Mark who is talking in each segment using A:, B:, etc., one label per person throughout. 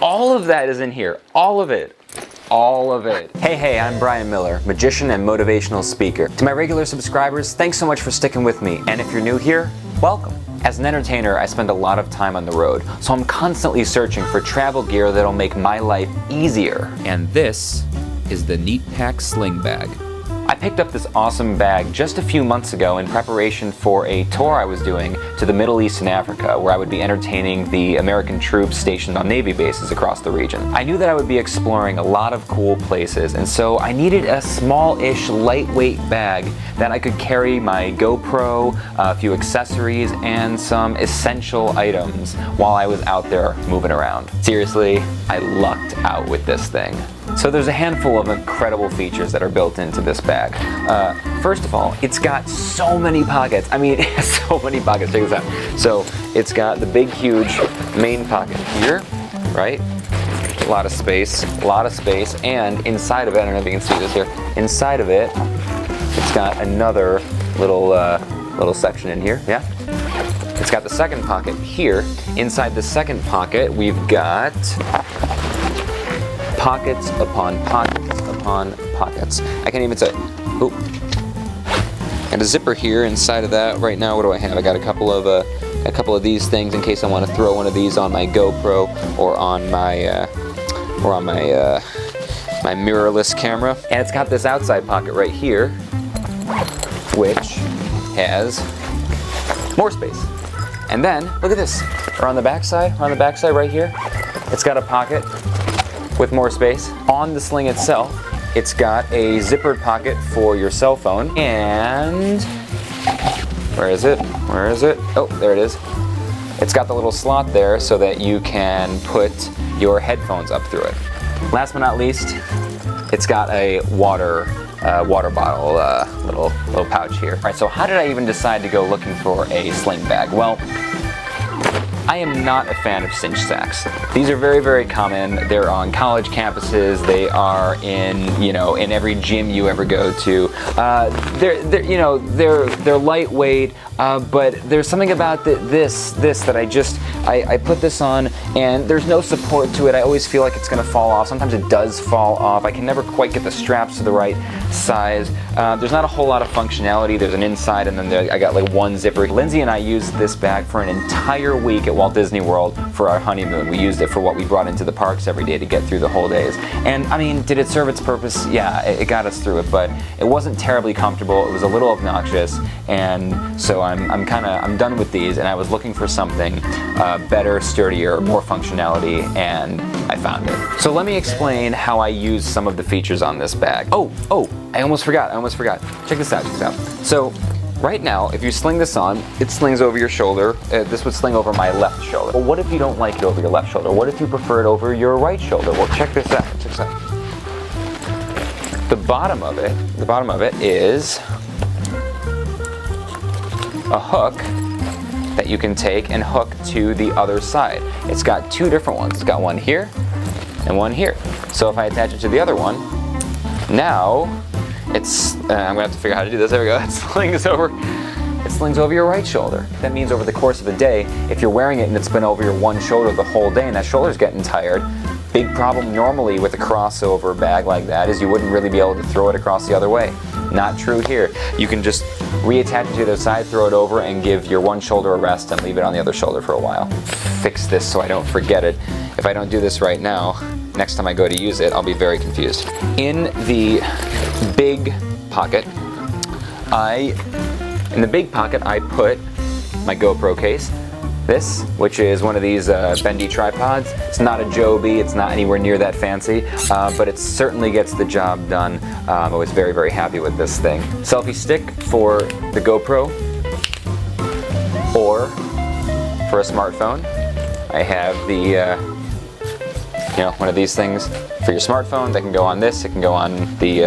A: All of that is in here. All of it. All of it. Hey, I'm Brian Miller, magician and motivational speaker. To my regular subscribers, thanks so much for sticking with me. And if you're new here, welcome. As an entertainer, I spend a lot of time on the road, so I'm constantly searching for travel gear that'll make my life easier.
B: And this is the Neat Pack Sling Bag.
A: I picked up this awesome bag just a few months ago in preparation for a tour I was doing to the Middle East and Africa, where I would be entertaining the American troops stationed on Navy bases across the region. I knew that I would be exploring a lot of cool places, and so I needed a small-ish, lightweight bag that I could carry my GoPro, a few accessories, and some essential items while I was out there moving around. Seriously, I lucked out with this thing. So there's a handful of incredible features that are built into this bag. First of all, it's got so many pockets. I mean, it has so many pockets. Check this out. So it's got the big, huge main pocket here, right? A lot of space, and inside of it, I don't know if you can see this here, inside of it, it's got another little section in here, yeah? It's got the second pocket here. Inside the second pocket, we've got pockets upon pockets upon pockets. I can't even say. Oop. And a zipper here inside of that. Right now, what do I have? I got a couple of these things in case I want to throw one of these on my GoPro or on my my mirrorless camera. And it's got this outside pocket right here, which has more space. And then look at this. On the back side right here, it's got a pocket with more space. On the sling itself, it's got a zippered pocket for your cell phone, and where is it? Oh, there it is. It's got the little slot there so that you can put your headphones up through it. Last but not least, it's got a water bottle, little pouch here. All right, so how did I even decide to go looking for a sling bag? Well, I am not a fan of cinch sacks. These are very, very common. They're on college campuses. They are in every gym you ever go to. They're lightweight, but there's something about this that I put this on, and there's no support to it. I always feel like it's gonna fall off. Sometimes it does fall off. I can never quite get the straps to the right size. There's not a whole lot of functionality. There's an inside, and then I got like one zipper. Lindsay and I used this bag for an entire week at Walt Disney World for our honeymoon. We used it for what we brought into the parks every day to get through the whole days. And I mean, did it serve its purpose? Yeah, it got us through it, but it wasn't terribly comfortable. It was a little obnoxious, and so I'm done with these, and I was looking for something better, sturdier, more functionality, and I found it. So let me explain how I use some of the features on this bag. Oh, I almost forgot. Check this out. So right now, if you sling this on, it slings over your shoulder. This would sling over my left shoulder. Well, what if you don't like it over your left shoulder? What if you prefer it over your right shoulder? Well, check this out. The bottom of it is a hook that you can take and hook to the other side. It's got two different ones. It's got one here and one here. So if I attach it to the other one, now it's, I'm gonna have to figure out how to do this. There we go. It slings over your right shoulder. That means over the course of a day, if you're wearing it and it's been over your one shoulder the whole day and that shoulder's getting tired, big problem normally with a crossover bag like that is you wouldn't really be able to throw it across the other way. Not true here. You can just reattach it to the other side, throw it over, and give your one shoulder a rest and leave it on the other shoulder for a while. Fix this so I don't forget it. If I don't do this right now, next time I go to use it, I'll be very confused. In the big pocket, I put my GoPro case. This, which is one of these bendy tripods. It's not a Joby, it's not anywhere near that fancy, but it certainly gets the job done. I was very, very happy with this thing. Selfie stick for the GoPro, or for a smartphone. I have the, one of these things for your smartphone that can go on this, it can go on the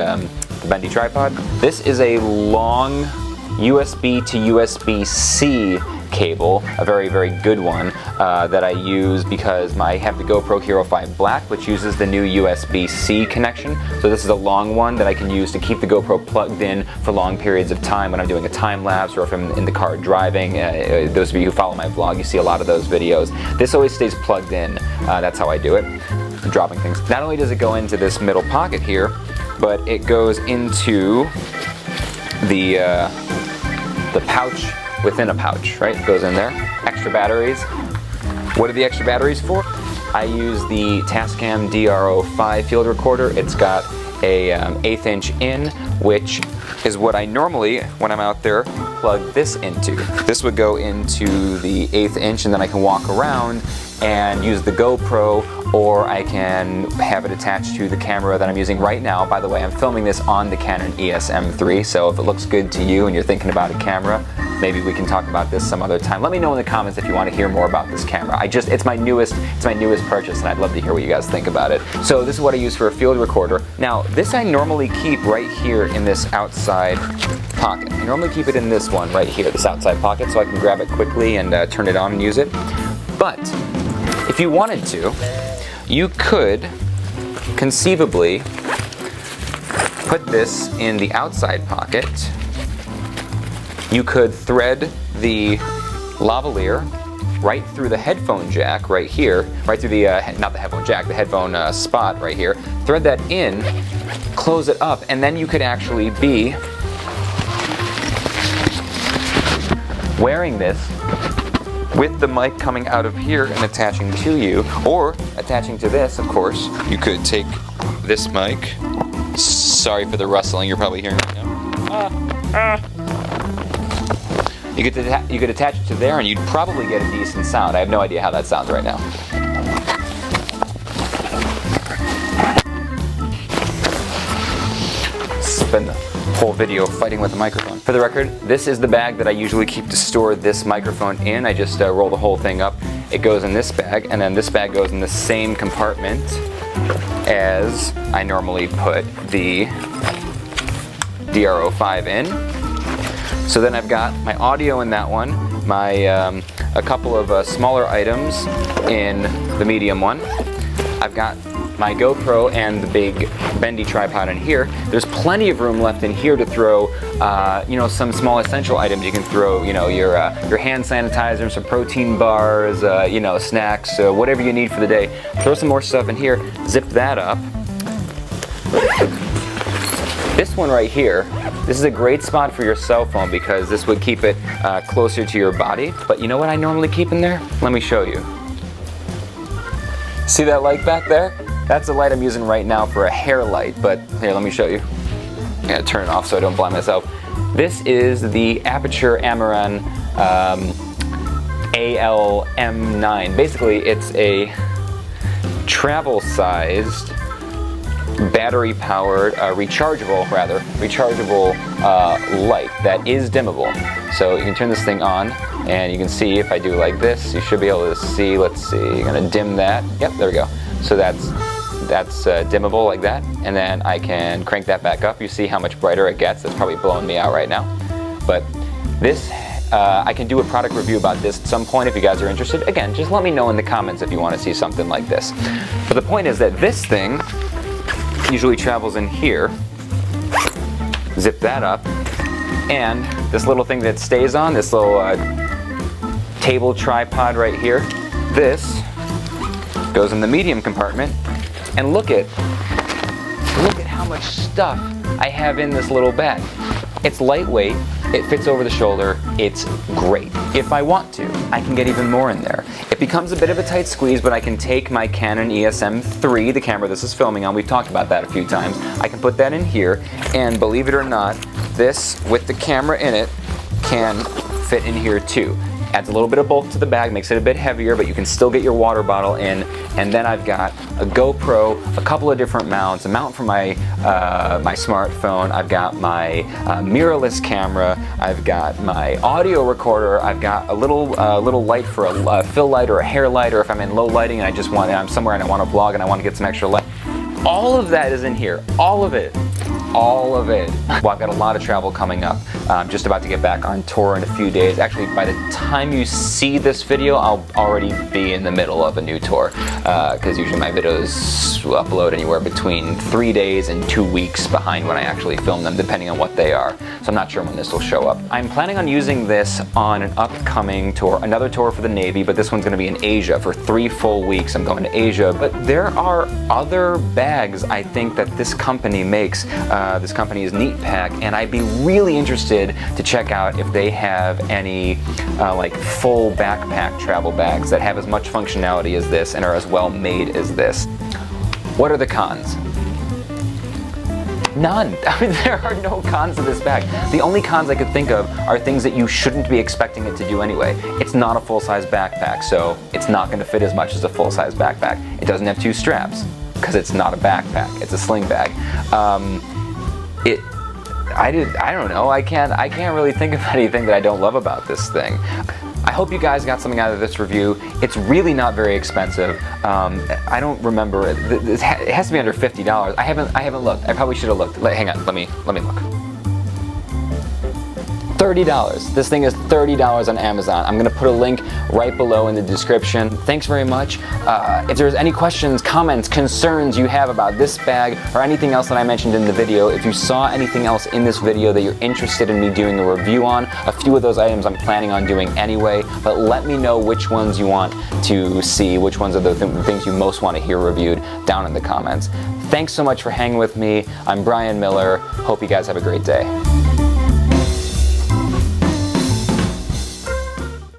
A: bendy tripod. This is a long USB to USB-C cable, a very, very good one that I use because I have the GoPro Hero 5 Black, which uses the new USB-C connection. So this is a long one that I can use to keep the GoPro plugged in for long periods of time when I'm doing a time lapse or if I'm in the car driving. Those of you who follow my vlog, you see a lot of those videos. This always stays plugged in That's how I do it. I'm dropping things. Not only does it go into this middle pocket here, but it goes into the pouch within a pouch, right? It goes in there. Extra batteries. What are the extra batteries for? I use the Tascam DRO5 field recorder. It's got a 1/8 inch in, which is what I normally, when I'm out there, plug this into. This would go into the 1/8 inch, and then I can walk around and use the GoPro, or I can have it attached to the camera that I'm using right now. By the way, I'm filming this on the Canon EOS-M3, so if it looks good to you and you're thinking about a camera, maybe we can talk about this some other time. Let me know in the comments if you want to hear more about this camera. It's my newest purchase, and I'd love to hear what you guys think about it. So this is what I use for a field recorder. Now, this I normally keep right here in this outside pocket. I normally keep it in this one right here, this outside pocket, so I can grab it quickly and turn it on and use it. But if you wanted to, you could conceivably put this in the outside pocket. You could thread the lavalier right through the headphone jack right here, right through the, not the headphone jack, the headphone spot right here. Thread that in, close it up, and then you could actually be wearing this with the mic coming out of here and attaching to you, or attaching to this, of course. You could take this mic. Sorry for the rustling you're probably hearing right now. You could attach it to there, and you'd probably get a decent sound. I have no idea how that sounds right now. Spend the whole video fighting with the microphone. For the record, this is the bag that I usually keep to store this microphone in. I just roll the whole thing up. It goes in this bag, and then this bag goes in the same compartment as I normally put the DRO5 in. So then I've got my audio in that one, my a couple of smaller items in the medium one. I've got my GoPro and the big bendy tripod in here. There's plenty of room left in here to throw, some small essential items. You can throw, your hand sanitizer, some protein bars, snacks, whatever you need for the day. Throw some more stuff in here. Zip that up. This one right here, this is a great spot for your cell phone because this would keep it closer to your body. But you know what I normally keep in there? Let me show you. See that light back there? That's the light I'm using right now for a hair light, but here, let me show you. I'm gonna turn it off so I don't blind myself. This is the Aperture Amaran ALM9. Basically, it's a travel-sized, battery-powered, rechargeable light that is dimmable. So you can turn this thing on, and you can see if I do like this, you should be able to see. Let's see. I'm gonna dim that. Yep, there we go. So that's dimmable like that, and then I can crank that back up. You see how much brighter it gets. That's probably blowing me out right now. But this, I can do a product review about this at some point if you guys are interested. Again, just let me know in the comments if you want to see something like this. But the point is that this thing usually travels in here. Zip that up, and this little thing that stays on, this little table tripod right here, this goes in the medium compartment. And look at how much stuff I have in this little bag. It's lightweight, it fits over the shoulder, it's great. If I want to, I can get even more in there. It becomes a bit of a tight squeeze, but I can take my Canon EOS-M3, the camera this is filming on, we've talked about that a few times, I can put that in here, and believe it or not, this, with the camera in it, can fit in here too. Adds a little bit of bulk to the bag, makes it a bit heavier, but you can still get your water bottle in. And then I've got a GoPro, a couple of different mounts, a mount for my my smartphone. I've got my mirrorless camera. I've got my audio recorder. I've got a little light for a fill light or a hair light, or if I'm in low lighting and I'm somewhere and I want to vlog and I want to get some extra light. All of that is in here. All of it. all of it. Well, I've got a lot of travel coming up. I'm just about to get back on tour in a few days. Actually, by the time you see this video, I'll already be in the middle of a new tour, because usually my videos upload anywhere between 3 days and 2 weeks behind when I actually film them, depending on what they are. So I'm not sure when this will show up. I'm planning on using this on an upcoming tour, another tour for the Navy, but this one's going to be in Asia for 3 full weeks. I'm going to Asia, but there are other bags I think that this company makes. This company is Neat Pack, and I'd be really interested to check out if they have any like full backpack travel bags that have as much functionality as this and are as well made as this. What are the cons? None. I mean, there are no cons to this bag. The only cons I could think of are things that you shouldn't be expecting it to do anyway. It's not a full-size backpack, so it's not going to fit as much as a full-size backpack. It doesn't have 2 straps, because it's not a backpack. It's a sling bag. I don't know. I can't really think of anything that I don't love about this thing. I hope you guys got something out of this review. It's really not very expensive. I don't remember it. It has to be under $50. I haven't looked. I probably should have looked. Hang on. Let me look. $30. This thing is $30 on Amazon. I'm going to put a link right below in the description. Thanks very much. If there's any questions, comments, concerns you have about this bag or anything else that I mentioned in the video, if you saw anything else in this video that you're interested in me doing a review on, a few of those items I'm planning on doing anyway, but let me know which ones you want to see, which ones are the things you most want to hear reviewed down in the comments. Thanks so much for hanging with me. I'm Brian Miller. Hope you guys have a great day.